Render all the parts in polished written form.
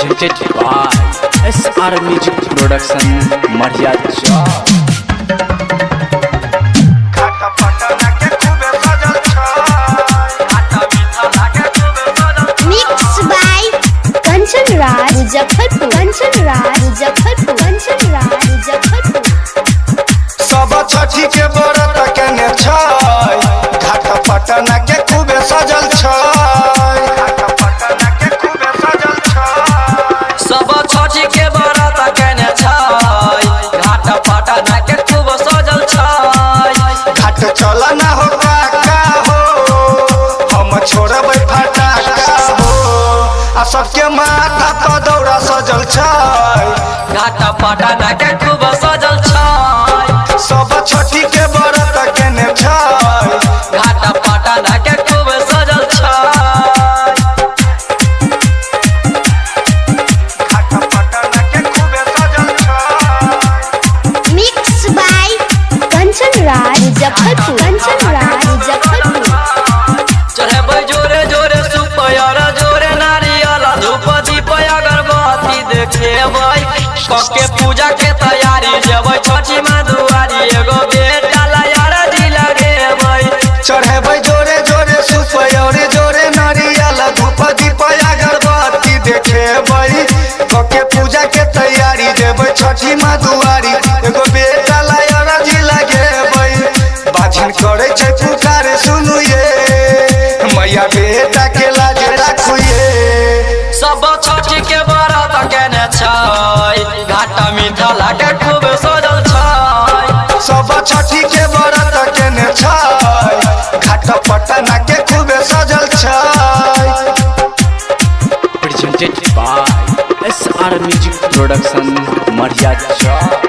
presented by SR Music Production, Maria Chowk. Mixed by Kanchan Raj Muzaffarpur. Kanchan Raj Muzaffarpur. Kanchan Raj Muzaffarpur. सब छठी के व्रत केने छै, घाट पटना के खूबे सजल छै। सब छठी के व्रत केने छै, घाट पटना के खूब सजल छै। घाट चल ना हो काका हो, हम छोड़बै फटाका हो, आ सबके माथा पर दौरा सजल छै। घाट पटना के खूब सजल छै। सब छठी के व्रत केने छै, घाट पटना के खूब सजल छै। घाट पटना के खूबे सजल छै। Mixed by Kanchan Raj Muzaffarpur. Kanchan Raj Muzaffarpur. चढ़ेबै जोरे जोरे सुपयर जोरे नारियल धूप दीप अगरबत्ती देखेबै, कके पूजा के तैयारी जेबै छठी माँ दुआरी, एगो बेटा लायर जी लगेबै। चढ़ेबै जोरे जोरे सुपयर जोरे नारियल धूप दीप अगरबत्ती देखेबै, कके पूजा के तैयारी देबै छठी माँ दुआरी, एगो बेटा लायर जी लगेबै। बाझन करे छै पुकार सुनु ये, मैया बेटा के लाज राखू ये। सब छठी के व्रत केने छै, घाट मिथिला के खूब सजल छै। सब छठी के व्रत केने छै, घाट पटना के खूबे सजल छै। Presented by SR Music Production, Maria Chowk.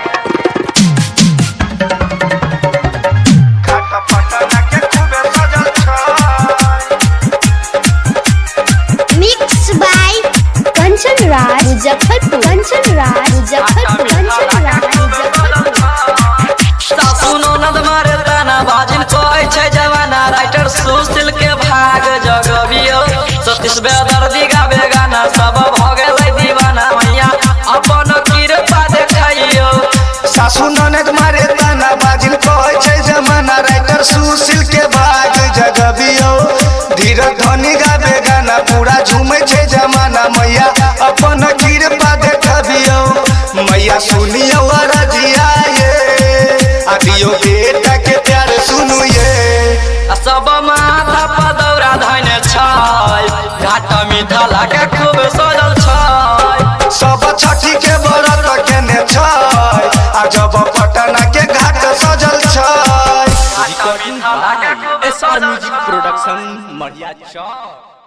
घाट पटना के खूबे सजल छै। Mixed by Kanchan Raj Muzaffarpur. Kanchan Raj Muzaffarpur. Kanchan Raj Muzaffarpur. सासु ननद मारे ताना बाजिन कहै छै जवाना, राइटर सुशील के भाग जगबियो, सतीश बेदर्दी गावे गाना, सब भ गेलै दीवाना, मैया अपन कृपा देखैयो। सासु ननद मारे ताना बाजिल कहै छै जमाना, राइटर सुशील के भाग जगबियो, धीरज धनी गावे गाना, पूरा झूमै छै जमाना, मैया अपन कृपा देखबियो। मैया सुनियो रजिया ये, आदियो बेटा के प्यार सुनु ये। सब माथा पर दौरा धैने छै, घाट मिथिला के खूब सजल छै। सब छठी के व्रत केने छै, आ जब पटना के घाट सजल छै। घाट मिथिला के खूब SR Music Production, Maria Chowk.